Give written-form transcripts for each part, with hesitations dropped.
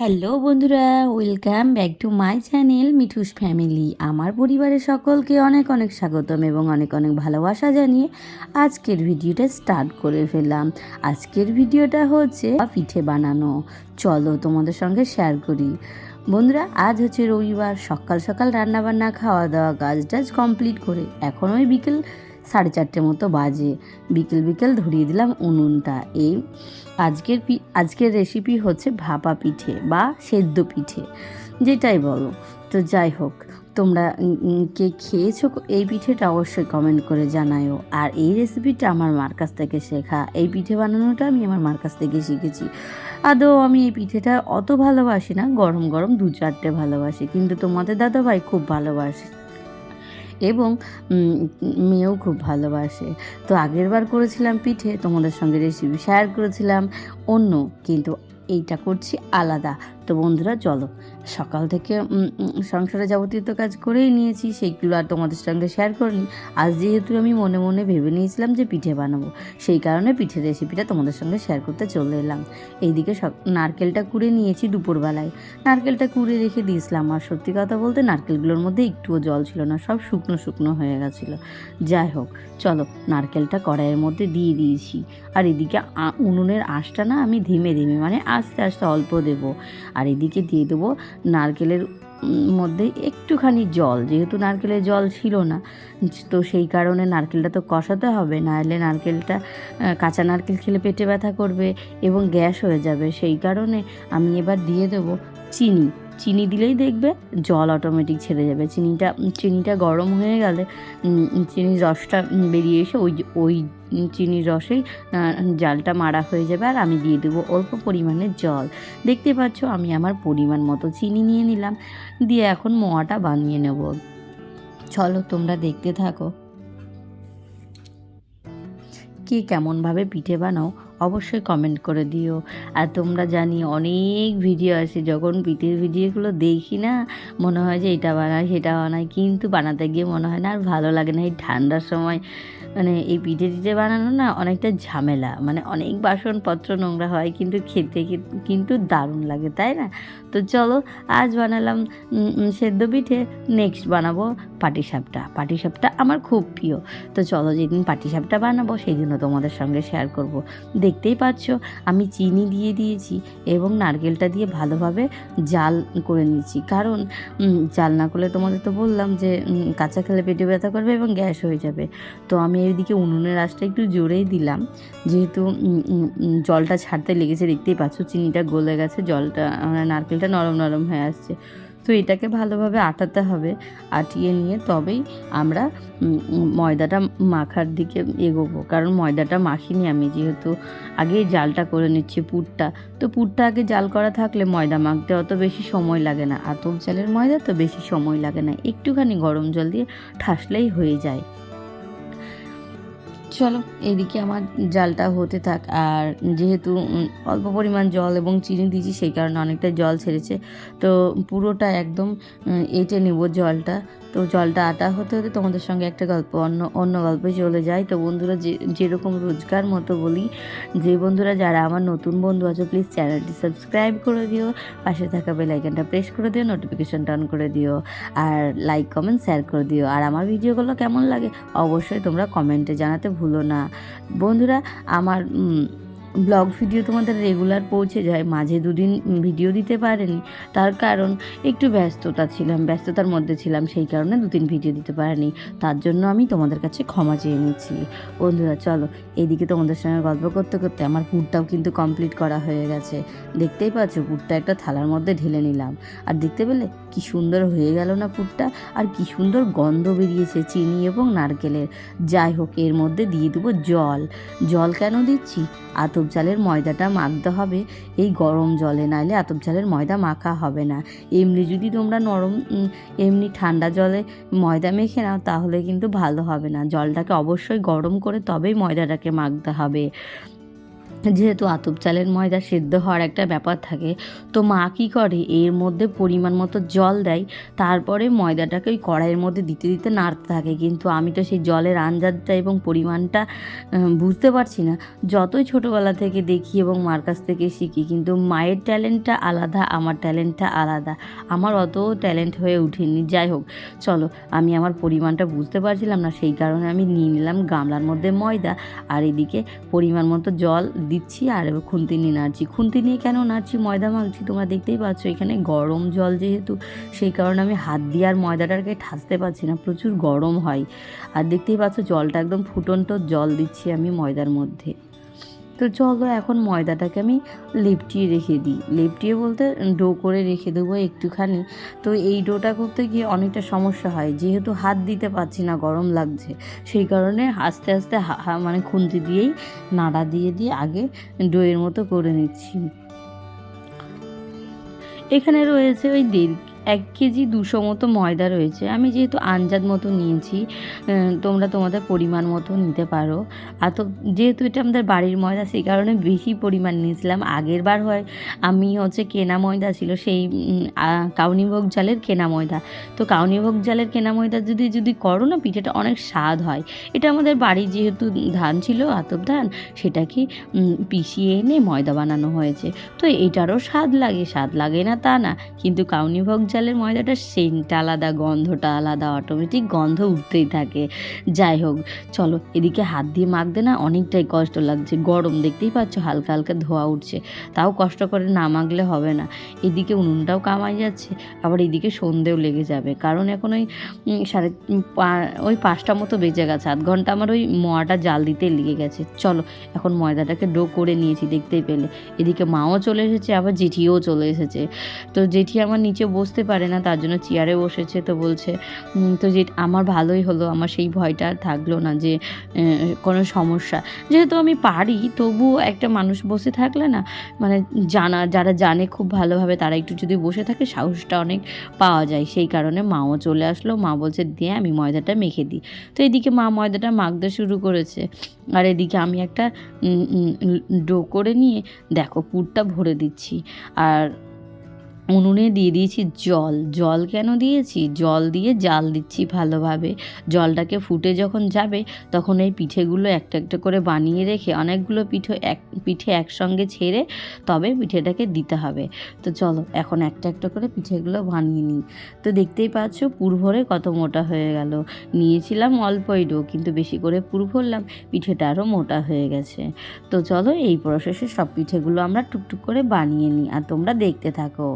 Hello বন্ধুরা, welcome back to my channel Mithu's family. আমার পরিবারের সকলকে অনেক অনেক স্বাগতম এবং অনেক অনেক ভালোবাসা জানিয়ে আজকের ভিডিওটা স্টার্ট করে ফেললাম। আজকের ভিডিওটা হচ্ছে পিঠে বানানো। চলো তোমাদের সঙ্গে শেয়ার করি। বন্ধুরা, আজ হচ্ছে রবিবার। সকাল সকাল রান্নাবান্না খাওয়া দাওয়া কাজ টাজ কমপ্লিট করে এখন ওই বিকেল 4:30 মতো বাজে। বিকেল বিকেল ধরিয়ে দিলাম উনুনটা। এই আজকের রেসিপি হচ্ছে ভাপা পিঠে বা সেদ্ধ পিঠে, যেটাই বলো। তো যাই হোক, তোমরা কে খেয়েছো এই পিঠেটা অবশ্যই কমেন্ট করে জানায়ও। আর এই রেসিপিটা আমার মার কাছ থেকে শেখা। এই পিঠে বানানোটা আমি আমার মার কাছ থেকে শিখেছি। আদৌ আমি এই পিঠেটা অত ভালোবাসি না, গরম গরম 2-4টে ভালোবাসি, কিন্তু তোমাদের দাদাভাই খুব ভালোবাসে এবং মেয়েও খুব ভালোবাসে। তো আগের বার করেছিলাম পিঠে, তোমাদের সঙ্গে রেসিপি শেয়ার করেছিলাম অন্য, কিন্তু এইটা করছি আলাদা। তো বন্ধুরা চলো, সকাল থেকে সংসারে যাবতীয় তো কাজ করেই নিয়েছি, সেইগুলো আর তোমাদের সঙ্গে শেয়ার করিনি। আজ যেহেতু আমি মনে মনে ভেবে নিয়েছিলাম যে পিঠে বানাবো, সেই কারণে পিঠের রেসিপিটা তোমাদের সঙ্গে শেয়ার করতে চলে এলাম। এইদিকে নারকেলটা কুড়ে নিয়েছি দুপুরবেলায়। নারকেলটা কুড়ে রেখে দিয়েছিলাম, আর সত্যি কথা বলতে নারকেলগুলোর মধ্যে একটুও জল ছিল না, সব শুকনো শুকনো হয়ে গেছিলো। যাই হোক, চলো নারকেলটা কড়াইয়ের মধ্যে দিয়ে দিয়েছি। আর এদিকে উনুনের আঁচটা না আমি ধিমে ধিমে, মানে আস্তে আস্তে অল্প দেবো। আর এদিকে দিয়ে দেবো নারকেলের মধ্যে একটুখানি জল, যেহেতু নারকেলের জল ছিল না, তো সেই কারণে নারকেলটা তো কষাতে হবে, নাহলে নারকেলটা কাঁচা নারকেল খেলে পেটে ব্যথা করবে এবং গ্যাস হয়ে যাবে। সেই কারণে আমি এবার দিয়ে দেবো চিনি। চিনি দিলেই দেখবে জল অটোমেটিক ছেড়ে যাবে। চিনিটা গরম হয়ে গেলে চিনির রসটা বেরিয়ে এসে ওই চিনির রসেই জালটা মারা হয়ে যাবে। আর আমি দিয়ে দেবো অল্প পরিমাণে জল। দেখতে পাচ্ছ আমি আমার পরিমাণ মতো চিনি নিয়ে নিলাম, দিয়ে এখন মোয়াটা বানিয়ে নেব। চলো তোমরা দেখতে থাকো। কে কেমনভাবে পিঠে বানাও অবশ্যই কমেন্ট করে দিও। আর তোমরা জানি অনেক ভিডিও আসে, যখন পিঠের ভিডিওগুলো দেখি না, মনে হয় যে এটা বানাই সেটা বানাই, কিন্তু বানাতে গিয়ে মনে হয় না আর ভালো লাগে না। এই ঠান্ডার সময় মানে এই পিঠে বানানো না অনেকটা ঝামেলা, মানে অনেক বাসনপত্র নোংরা হয়, কিন্তু খেতে কিন্তু দারুণ লাগে, তাই না? তো চলো, আজ বানালাম সেদ্ধ পিঠে, নেক্সট বানাবো পাটিসাপটা। পাটিসাপটা আমার খুব প্রিয়। তো চলো, যেদিন পাটিসাপটা বানাবো সেই দিনও তোমাদের সঙ্গে শেয়ার করব। দেখতেই পাচ্ছ আমি চিনি দিয়ে দিয়েছি এবং নারকেলটা দিয়ে ভালোভাবে জাল করে নিচ্ছি, কারণ জাল না করলে তোমাদের তো বললাম যে কাঁচা খেলে পেটে ব্যথা করবে এবং গ্যাস হয়ে যাবে। তো আমি এইদিকে উনুনের আঁচটা একটু জোরেই দিলাম, যেহেতু জলটা ছাড়তে লেগেছে। দেখতেই পাচ্ছ চিনিটা গলে গেছে, জলটা নারকেলটা নরম নরম হয়ে আসছে। তো এটাকে ভালোভাবে আটাতে হবে। আটিয়ে নিয়ে তবেই আমরা ময়দাটা মাখার দিকে এগোবো, কারণ ময়দাটা মাখিনি আমি, যেহেতু আগেই জালটা করে নিচ্ছি পুরটা। তো পুরটা আগে জাল করা থাকলে ময়দা মাখতে অত বেশি সময় লাগে না। আতপ চালের ময়দা তো বেশি সময় লাগে না, একটুখানি গরম জল দিয়ে ঠাসলেই হয়ে যায়। চলো, এইদিকে আমার জালটা হতে থাক। আর যেহেতু অল্প পরিমাণ জল এবং চিনি দিয়েছি, সেই কারণে অনেকটা জল ছেড়েছে। তো পুরোটা একদম এঁটে নেব জলটা। তো জলটা আটা হতে হতে তোমাদের সঙ্গে একটা গল্প অন্য গল্পে চলে যায়। তো বন্ধুরা, যেরকম রোজকার মতো বলি, যে বন্ধুরা যারা আমার নতুন বন্ধু আছো, প্লিজ চ্যানেলটি সাবস্ক্রাইব করে দিও, পাশে থাকা বেল আইকনটা প্রেস করে দিও, নোটিফিকেশনটা অন করে দিও, আর লাইক কমেন্ট শেয়ার করে দিও। আর আমার ভিডিওগুলো কেমন লাগে অবশ্যই তোমরা কমেন্টে জানাতে ভুলো না। বন্ধুরা, আমার ব্লগ ভিডিও তোমাদের রেগুলার পৌঁছে যায়, মাঝে দুদিন ভিডিও দিতে পারিনি, তার কারণ একটু ব্যস্ততার মধ্যে ছিলাম, সেই কারণে 2-3 ভিডিও দিতে পারিনি। তার জন্য আমি তোমাদের কাছে ক্ষমা চেয়ে নিচ্ছি। বন্ধুরা চলো, এদিকে তোমাদের সঙ্গে গল্প করতে করতে আমার পুরটাও কিন্তু কমপ্লিট করা হয়ে গেছে। দেখতেই পাচ্ছ পুরটা একটা থালার মধ্যে ঢেলে নিলাম। আর দেখতে পেলে কি সুন্দর হয়ে গেল না পুরটা, আর কি সুন্দর গন্ধ বেরিয়েছে চিনি এবং নারকেলের। যাই হোক, এর মধ্যে দিয়ে দেবো জল কেন দিচ্ছি, আতপ চালের ময়দাটা মাখতে হবে এই গরম জলে, নাইলে আতপ চালের ময়দা মাখা হবে না। এমনি যদি তোমরা এমনি ঠান্ডা জলে ময়দা মেখে নাও, তাহলে কিন্তু ভালো হবে না। জলটাকে অবশ্যই গরম করে তবেই ময়দাটাকে মাখতে হবে। যেহেতু আতপ চালের ময়দা সেদ্ধ হওয়ার একটা ব্যাপার থাকে, তো মা কী করে এর মধ্যে পরিমাণ মতো জল দেয়, তারপরে ময়দাটাকে ওই কড়াইয়ের মধ্যে দিতে দিতে নাড়তে থাকে। কিন্তু আমি তো সেই জলের আন্দাজটা এবং পরিমাণটা বুঝতে পারছি না। যতই ছোটোবেলা থেকে দেখি এবং মার কাছ থেকে শিখি, কিন্তু মায়ের ট্যালেন্টটা আলাদা, আমার ট্যালেন্টটা আলাদা। আমার অত ট্যালেন্ট হয়ে ওঠেনি। যাই হোক, চলো, আমি আমার পরিমাণটা বুঝতে পারছিলাম না, সেই কারণে আমি নিয়ে নিলাম গামলার মধ্যে ময়দা, আর এদিকে পরিমাণ মতো জল দিচ্ছি আর খুন্তি নিয়ে নাড়ছি। খুন্তি নিয়ে কেন নাড়ছি, ময়দা মাখছি, তোমরা দেখতেই পাচ্ছ এখানে গরম জল যেহেতু, সেই কারণে আমি হাত দিয়ে আর ময়দাটাকে ঠাসতে পারছি না, প্রচুর গরম হয়। আর দেখতেই পাচ্ছ জলটা একদম ফুটন্ত জল দিচ্ছি আমি ময়দার মধ্যে। তো চলো এখন ময়দাটাকে আমি লেপটিয়ে রেখে দিই। লেপটিয়ে বলতে ডো করে রেখে দেবো একটুখানি। তো এই ডোটা করতে গিয়ে অনেকটা সমস্যা হয়, যেহেতু হাত দিতে পারছি না, গরম লাগছে, সেই কারণে আস্তে আস্তে মানে খুন্তি দিয়েই নাড়া দিয়ে দিয়ে আগে ডোয়ের মতো করে নিচ্ছি। এখানে রয়েছে ওই 1 কেজি 200 মতো ময়দা রয়েছে। আমি যেহেতু আন্দাজ মতো নিয়েছি, তোমরা তোমাদের পরিমাণ মতো নিতে পারো। আর তো যেহেতু এটা আমাদের বাড়ির ময়দা, সেই কারণে বেশি পরিমাণ নিয়েছিলাম। আগের বার হয় আমি কেনা ময়দা ছিল, সেই কাউনিভোগ জালের কেনা ময়দা। তো কাউনিভোগ জালের কেনা ময়দা যদি করো না, পিঠেটা অনেক স্বাদ হয়। এটা আমাদের বাড়ির যেহেতু ধান ছিল, আতপ ধান, সেটাকে পিষিয়ে এনে ময়দা বানানো হয়েছে। তো এটারও স্বাদ লাগে না তা না, কিন্তু কাউনিভোগ জালের ময়দাটা সেন্টটা আলাদা, গন্ধটা আলাদা, অটোমেটিক গন্ধ উঠতেই থাকে। যাই হোক, চলো, এদিকে হাত দিয়ে মাখতে না অনেকটাই কষ্ট লাগছে, গরম, দেখতেই পাচ্ছ হালকা হালকা ধোয়া উঠছে, তাও কষ্ট করে না মাখলে হবে না। এদিকে উনুনটাও কামাই যাচ্ছে, আবার এদিকে সন্ধেও লেগে যাবে, কারণ এখন ওই 5টা মতো বেজে গেছে, 1/2 ঘন্টা আমার ওই মোয়াটা জাল দিতে লেগে গেছে। চলো, এখন ময়দাটাকে ডো করে নিয়েছি, দেখতেই পেলে। এদিকে মাও চলে এসেছে, আবার জেঠিও চলে এসেছে। তো জেঠি আমার নিচে বসতে পারে না, তার জন্য চেয়ারে বসেছে। তো বলছে, তো আমার ভালোই হলো, আমার সেই ভয়টা আর থাকলো না যে কোনো সমস্যা, যেহেতু আমি পারি, তবুও একটা মানুষ বসে থাকলে না, মানে যারা জানে খুব ভালোভাবে, তারা একটু যদি বসে থাকে সাহসটা অনেক পাওয়া যায়। সেই কারণে মাও চলে আসলো, মা বলছে দিয়ে আমি ময়দাটা মেখে দিই। তো এদিকে মা ময়দাটা মাখতে শুরু করেছে, আর এদিকে আমি একটা ডো করে নিয়ে দেখো পুরটা ভরে দিচ্ছি। আর উনুনে দিয়ে দিয়েছি জল কেন দিয়েছি, জল দিয়ে জাল দিচ্ছি ভালোভাবে। জলটাকে ফুটে যখন যাবে, তখন এই পিঠেগুলো একটা একটা করে বানিয়ে রেখে, অনেকগুলো পিঠে একসঙ্গে ছেড়ে তবে পিঠেটাকে দিতে হবে। তো চলো এখন একটা একটা করে পিঠেগুলো বানিয়ে নিই। তো দেখতেই পাচ্ছ পুর ভরে কত মোটা হয়ে গেল। নিয়েছিলাম অল্পই ডো, কিন্তু বেশি করে পুর ভরলাম, পিঠেটা আরও মোটা হয়ে গেছে। তো চলো এই প্রসেসে সব পিঠেগুলো আমরা টুকটুক করে বানিয়ে নিই, আর তোমরা দেখতে থাকো।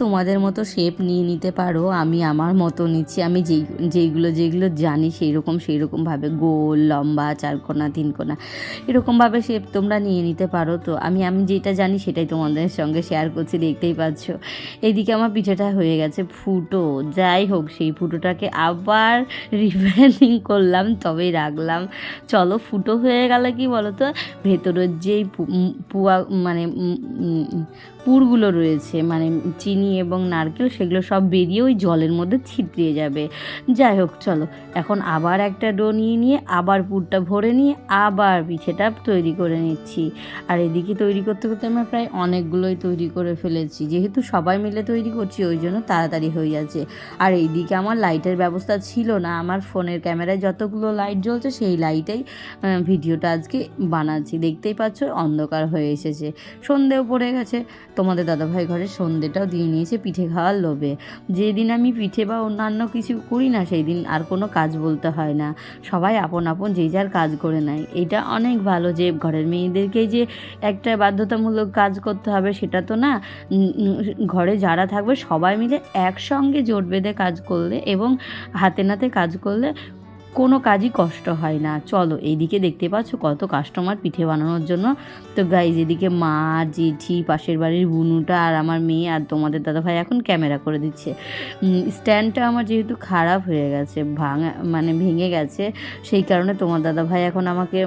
তোমাদের মতো শেপ নিয়ে নিতে পারো, আমি আমার মতো নিচ্ছি। আমি যেইগুলো জানি সেই রকমভাবে গোল, লম্বা, চারকোনা, তিনকোনা এরকমভাবে শেপ তোমরা নিয়ে নিতে পারো। তো আমি যেটা জানি সেটাই তোমাদের সঙ্গে শেয়ার করছি, দেখতেই পাচ্ছ। এইদিকে আমার পিঠেটা হয়ে গেছে ফুটো। যাই হোক, সেই ফুটোটাকে আবার রিফাইনিং করলাম, তবেই রাখলাম। চলো, ফুটো হয়ে গেলে কি বলো তো, ভেতরের যেই পুয়া মানে পুরগুলো রয়েছে, মানে চিনি এবং নারকেল, সেগুলো সব বেরিয়ে ওই জলের মধ্যে ছিটরিয়ে যাবে। যাই হোক, চলো এখন আবার একটা ডো নিয়ে আবার পুরটা ভরে নিয়ে আবার পিঠেটা তৈরি করে নিচ্ছি। আর এদিকে তৈরি করতে করতে আমরা প্রায় অনেকগুলোই তৈরি করে ফেলেছি, যেহেতু সবাই মিলে তৈরি করছি ওই জন্য তাড়াতাড়ি হয়ে যাচ্ছে। আর এইদিকে আমার লাইটের ব্যবস্থা ছিল না, আমার ফোনের ক্যামেরায় যতগুলো লাইট জ্বলছে সেই লাইটেই ভিডিওটা আজকে বানাচ্ছি। দেখতেই পাচ্ছ অন্ধকার হয়ে এসেছে, সন্ধেও পড়ে গেছে। তোমাদের দাদাভাই ঘরে সন্ধেটাও দিয়ে নিয়েছে পিঠে খাওয়ার লোভে। যেদিন আমি পিঠে বা অন্যান্য কিছু করি না, সেই দিন আর কোনো কাজ বলতে হয় না, সবাই আপন আপন যেই যার কাজ করে নেয়। এটা অনেক ভালো যে ঘরের মেয়েদেরকেই যে একটা বাধ্যতামূলক কাজ করতে হবে সেটা তো না। ঘরে যারা থাকবে সবাই মিলে একসঙ্গে জোট বেঁধে কাজ করলে এবং হাতে নাতে কাজ করলে কোনো কাজই কষ্ট হয় না। চলো, এইদিকে দেখতে পাচ্ছ কত কাস্টমার পিঠে বানানোর জন্য। তো গাইজ, এদিকে মা, জেঠি, পাশের বাড়ির বুনুটা আর আমার মেয়ে আর তোমাদের দাদাভাই এখন ক্যামেরা করে দিচ্ছে। স্ট্যান্ডটা আমার যেহেতু খারাপ হয়ে গেছে, ভেঙে গেছে, সেই কারণে তোমার দাদাভাই এখন আমাকে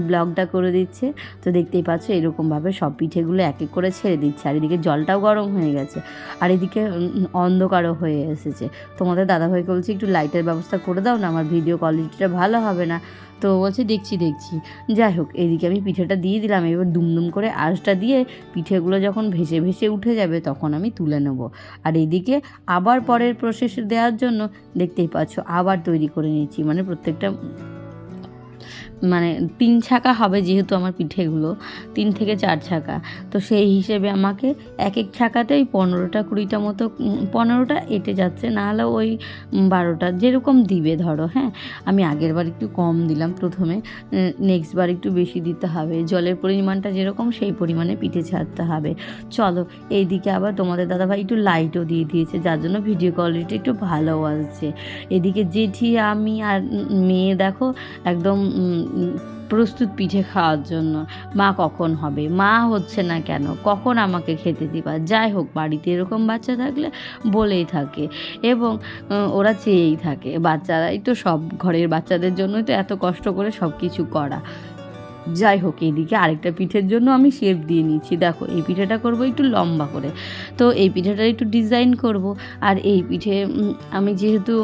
ব্লগটা করে দিচ্ছে। তো দেখতেই পাচ্ছ এরকমভাবে সব পিঠেগুলো এক এক করে ছেড়ে দিচ্ছে। আর এদিকে জলটাও গরম হয়ে গেছে, আর এদিকে অন্ধকারও হয়ে এসেছে। তোমাদের দাদাভাইকে বলছি একটু লাইটের ব্যবস্থা করে দাও না, আমার ভিডিও কোয়ালিটিটা ভালো হবে না। তো বলছে দেখছি। যাই হোক, এদিকে আমি পিঠেটা দিয়ে দিলাম। এবার দুমদুম করে আঁচটা দিয়ে পিঠেগুলো যখন ভেসে ভেসে উঠে যাবে তখন আমি তুলে নেব। আর এইদিকে আবার পরের প্রসেসে দেওয়ার জন্য দেখতেই পাচ্ছ আবার তৈরি করে নিচ্ছি, মানে প্রত্যেকটা 3 ছাকা হবে, যেহেতু আমার পিঠেগুলো 3 থেকে 4 ছাকা। তো সেই হিসেবে আমাকে এক এক ছাকাতেই 15টা 20টা মতো, 15টা এঁটে যাচ্ছে, না হলে ওই 12টা যেরকম দিবে ধরো। হ্যাঁ, আমি আগের বার একটু কম দিলাম প্রথমে, নেক্সট বার একটু বেশি দিতে হবে। জলের পরিমাণটা যেরকম সেই পরিমাণে পিঠে ছাড়তে হবে। চলো, এইদিকে আবার তোমাদের দাদাভাই একটু লাইটও দিয়ে দিয়েছে, যার জন্য ভিডিও কোয়ালিটি একটু ভালো আসছে। এদিকে জেঠি, আমি আর মেয়ে দেখো একদম প্রস্তুত পিঠে খাওয়ার জন্য। মা কখন হবে, মা হচ্ছে না কেন, কখন আমাকে খেতে দিবা। যাই হোক, বাড়িতে এরকম বাচ্চা থাকলে বলেই থাকে এবং ওরা চেয়েই থাকে। বাচ্চারাই তো সব, ঘরের বাচ্চাদের জন্যই তো এত কষ্ট করে সব কিছু করা। যাই হোক, এইদিকে আরেকটা পিঠের জন্য আমি শেপ দিয়ে নিচ্ছি। দেখো, এই পিঠেটা করব একটু লম্বা করে, তো এই পিঠেটা একটু ডিজাইন করব। আর এই পিঠে আমি যেহেতু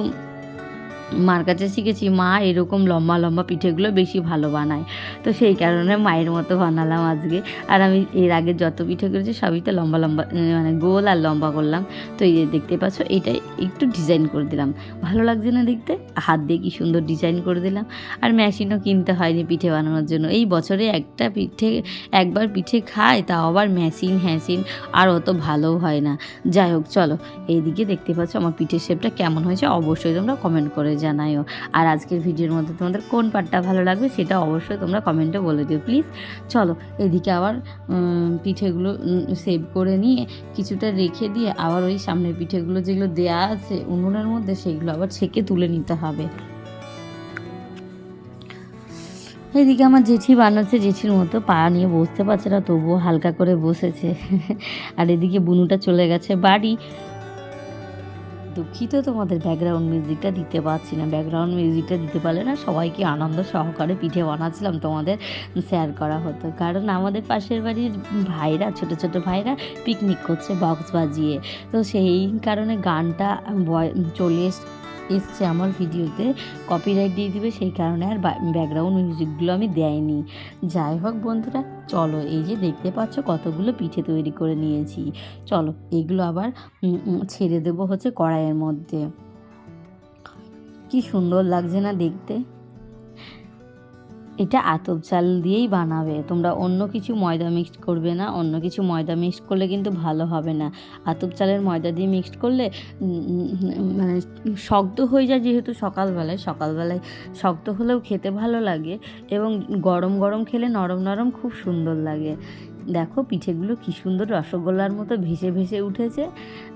মার কাছে শিখেছি, মা এরকম লম্বা লম্বা পিঠেগুলো বেশি ভালো বানায়, তো সেই কারণে মায়ের মতো বানালাম আজকে। আর আমি এর আগে যত পিঠে করেছি সবই তো লম্বা লম্বা, গোল আর লম্বা করলাম। তো এই যে দেখতে পাচ্ছ, এইটাই একটু ডিজাইন করে দিলাম। ভালো লাগছে না দেখতে? হাত দিয়ে কি সুন্দর ডিজাইন করে দিলাম। আর মেশিনও কিনতে হয়নি পিঠে বানানোর জন্য। এই বছরে একবার পিঠে খায়, তাও আবার মেশিন আর অত ভালোও হয় না। যাই হোক, চলো, এইদিকে দেখতে পাচ্ছ আমার পিঠের শেপটা কেমন হয়েছে অবশ্যই তোমরা কমেন্ট করে জানাইও। আর আজকের ভিডিওর মধ্যে তোমাদের কোন পার্টটা ভালো লাগবে সেটা অবশ্যই তোমরা কমেন্টে বলে দিও প্লিজ। চলো, এদিকে আবার পিঠেগুলো সেভ করে নিয়ে কিছুটা রেখে দিয়ে আবার ওই সামনের পিঠেগুলো যেগুলো দেয়া আছে উনুনের মধ্যে সেগুলো আবার ছেঁকে তুলে নিতে হবে। এদিকে আমার জেঠি বানাচ্ছে, জেঠির মতো পা নিয়ে বসতে পারছে না, তবুও হালকা করে বসেছে। আর এদিকে বুনুটা চলে গেছে বাড়ি। দুঃখিত, তোমাদের ব্যাকগ্রাউন্ড মিউজিকটা দিতে পারছি না। ব্যাকগ্রাউন্ড মিউজিকটা দিতে পারলে না সবাইকে আনন্দ সহকারে পিঠে বানাচ্ছিলাম তোমাদের শেয়ার করা হতো। কারণ আমাদের পাশের বাড়ির ভাইরা, ছোট ছোট ভাইরা পিকনিক করছে বক্স বাজিয়ে, তো সেই কারণে গানটা চলে এসছে আমার ভিডিওতে, কপিরাইট দিয়ে দিবে, সেই কারণে আর ব্যাকগ্রাউন্ড মিউজিকগুলো আমি দেয়নি। যাই হোক বন্ধুরা, চলো, এই যে দেখতে পাচ্ছ কতগুলো পিঠে তৈরি করে নিয়েছি। চলো, এগুলো আবার ছেড়ে দেবো হচ্ছে কড়াইয়ের মধ্যে। কি সুন্দর লাগছে না দেখতে? এটা আতপ চাল দিয়েই বানাবে, তোমরা অন্য কিছু ময়দা মিক্সড করবে না। অন্য কিছু ময়দা মিক্সড করলে কিন্তু ভালো হবে না। আতপ চালের ময়দা দিয়ে মিক্সড করলে শক্ত হয়ে যায়, যেহেতু সকালবেলায় শক্ত হলেও খেতে ভালো লাগে এবং গরম গরম খেলে নরম নরম খুব সুন্দর লাগে। দেখো পিঠেগুলো কী সুন্দর রসগোল্লার মতো ভেসে ভেসে উঠেছে।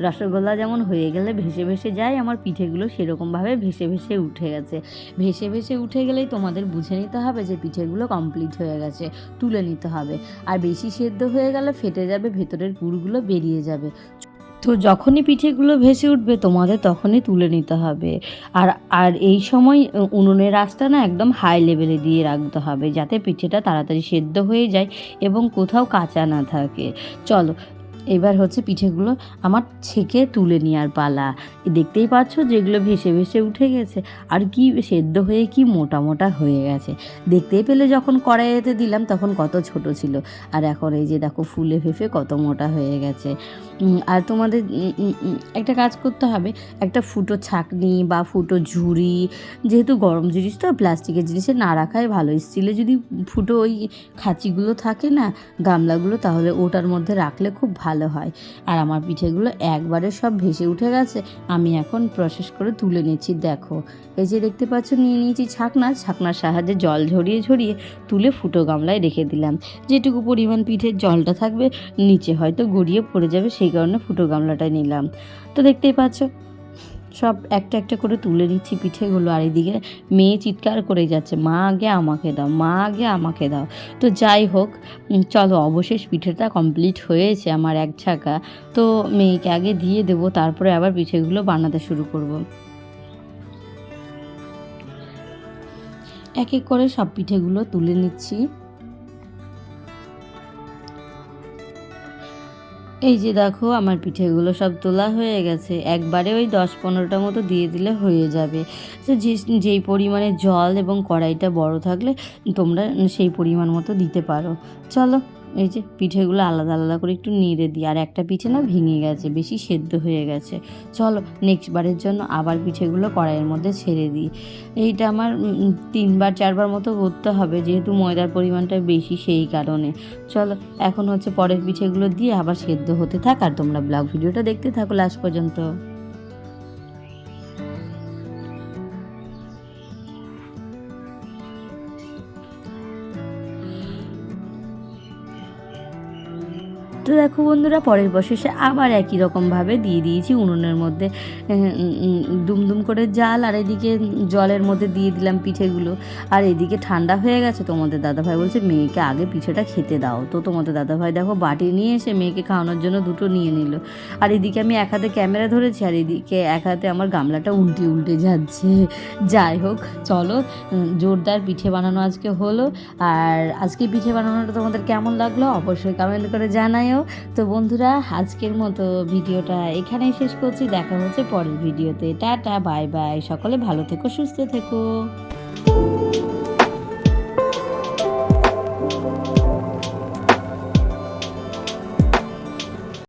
রসগোল্লা যেমন হয়ে গেলে ভেসে ভেসে যায়, আমার পিঠেগুলো সেরকমভাবে ভেসে ভেসে উঠে গেছে। ভেসে ভেসে উঠে গেলেই তোমাদের বুঝে নিতে হবে যে পিঠেগুলো কমপ্লিট হয়ে গেছে, তুলে নিতে হবে। আর বেশি সেদ্ধ হয়ে গেলে ফেটে যাবে, ভেতরের পুরগুলো বেরিয়ে যাবে। তো যখনই পিঠেগুলো ভেসে উঠবে তোমাদের তখনই তুলে নিতে হবে। আর আর এই সময় উনুনের আঁচটা না একদম হাই লেভেলে দিয়ে রাখতে হবে, যাতে পিঠেটা তাড়াতাড়ি সেদ্ধ হয়ে যায় এবং কোথাও কাঁচা না থাকে। চলো এবার হচ্ছে পিঠেগুলো আমার ছেঁকে তুলে নেওয়ার পালা। দেখতেই পাচ্ছ যেগুলো ভেসে ভেসে উঠে গেছে আর কি সেদ্ধ হয়ে কি মোটা মোটা হয়ে গেছে। দেখতেই পেলে যখন কড়াইতে দিলাম তখন কত ছোট ছিল, আর এখন এই যে দেখো ফুলে ফেঁপে কত মোটা হয়ে গেছে। আর তোমাদের একটা কাজ করতে হবে, একটা ফুটো ছাঁকনি বা ফুটো ঝুড়ি, যেহেতু গরম জিনিস তো প্লাস্টিকের জিনিসে না রাখাই ভালো। স্টিলে যদি ফুটো ওই খাঁচিগুলো থাকে না, গামলাগুলো, তাহলে ওটার মধ্যে রাখলে খুব ভালো হয়। আর আমার পিঠেগুলো একবারে সব ভেসে উঠে গেছে, আমি এখন প্রসেস করে তুলে নিচ্ছি। দেখো এই যে দেখতে পাচ্ছ নিয়ে নিয়েছি ছাকনার সাহায্যে জল ঝরিয়ে ঝরিয়ে তুলে ফুটো গামলায় রেখে দিলাম। যেটুকু পরিমাণ পিঠের জলটা থাকবে নিচে হয়তো গড়িয়ে পড়ে যাবে, সেই কারণে ফুটো গামলাটায় নিলাম। তো দেখতেই পাচ্ছ সব একটা একটা করে তুলে নিচ্ছি পিঠেগুলো। আর এদিকে মেয়ে চিৎকার করে যাচ্ছে, মা আগে আমাকে দাও, মা আগে আমাকে দাও। তো যাই হোক, চলো অবশেষ পিঠেটা কমপ্লিট হয়েছে আমার এক ছাকা। তো মেয়েকে আগে দিয়ে দেবো, তারপরে আবার পিঠেগুলো বানাতে শুরু করব। এক এক করে সব পিঠেগুলো তুলে নিচ্ছি। এই যে দেখো আমার পিঠেগুলো সব তোলা হয়ে গেছে, একবারে ওই 10-15টা মতো দিয়ে দিলে হয়ে যাবে। তো যেই পরিমাণে জল এবং কড়াইটা বড় থাকলে তোমরা সেই পরিমাণ মতো দিতে পারো। চলো এই যে পিঠেগুলো আলাদা আলাদা করে একটু নেড়ে দিই। আর একটা পিঠে না ভেঙে গেছে, বেশি সেদ্ধ হয়ে গেছে। চলো নেক্সট বারের জন্য আবার পিঠেগুলো কড়াইয়ের মধ্যে ছেড়ে দিই। এইটা আমার 3-4বার মতো করতে হবে, যেহেতু ময়দার পরিমাণটা বেশি সেই কারণে। চলো এখন হচ্ছে পরের পিঠেগুলো দিয়ে আবার সেদ্ধ হতে থাক, আর তোমরা ব্লগ ভিডিওটা দেখতে থাকো লাস্ট পর্যন্ত। তো দেখো বন্ধুরা, পরের প্রসেসে আবার একই রকমভাবে দিয়ে দিয়েছি উনুনের মধ্যে দুমদুম করে জাল, আর এদিকে জলের মধ্যে দিয়ে দিলাম পিঠেগুলো। আর এদিকে ঠান্ডা হয়ে গেছে, তোমাদের দাদাভাই বলছে মেয়েকে আগে পিঠেটা খেতে দাও। তো তোমাদের দাদাভাই দেখো বাটি নিয়ে এসে মেয়েকে খাওয়ানোর জন্য দুটো নিয়ে নিল। আর এদিকে আমি এক হাতে ক্যামেরা ধরেছি, আর এদিকে এক হাতে আমার গামলাটা উল্টে উল্টে যাচ্ছে। যাই হোক চলো, জোরদার পিঠে বানানো আজকে হলো। আর আজকে পিঠে বানানোটা তোমাদের কেমন লাগলো অবশ্যই কমেন্ট করে জানাইও। তো বন্ধুরা আজকের মতো ভিডিওটা এখানেই শেষ করছি, দেখা হচ্ছে পরের ভিডিওতে। টাটা বাই বাই, সকলে ভালো থেকো, সুস্থ থেকো।